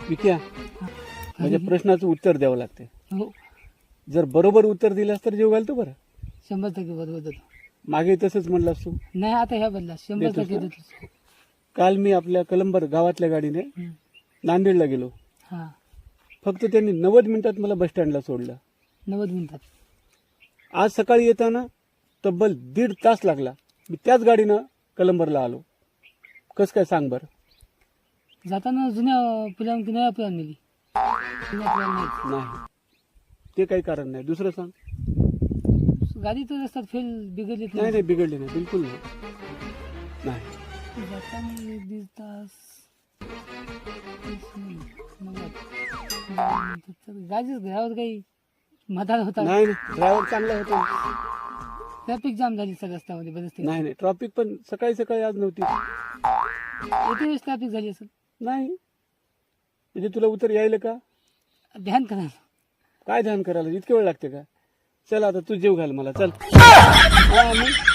विक्या म्हणजे प्रश्नाचं उत्तर द्यावं लागते. हो जर बरोबर उत्तर दिलास तर जेव घालतो बरं. 100% बरोबर देतो. मागे तसंच म्हणलास तू. नाही आता ह्या बदला 100% देतोस देतो. काल मी आपल्या कलंबर गावातल्या गाडीने नांदेडला गेलो. हा फक्त त्यांनी 90 मिनिटात मला बस स्टँडला सोडलं. 90 मिनिटात. आज सकाळी येताना तब्बल 1.5 तास लागला. मी त्याच गाडीनं कलंबरला आलो. कसं काय सांग बरं. जाताना जुन्या पुलावरून की नव्या पुलावरून नेली. जुन्या पुलावरून नाही. नाही ते काही कारण नाही. दुसरं सांग. गाडी तर रस्त्यात फेल बिघडली नाही नाही बिघडली नाही बिलकुल नाही. नाही जाताना 1.5 तास गाडीच ड्रायव्हर काही म्हातारा होता. नाही ड्रायव्हर चांगला होता. ट्रॅफिक जाम झाली सर रस्त्यामध्ये बरेच ते. नाही नाही ट्रॉफिक पण सकाळी सकाळी आज नव्हती. येते वेळेस ट्रॅफिक झाली असेल. नाही म्हणजे तुला उत्तर यायला का. ध्यान करा. काय ध्यान करायला इतके वेळ लागते का. चल आता तू जेव घाल मला चल. हा, मग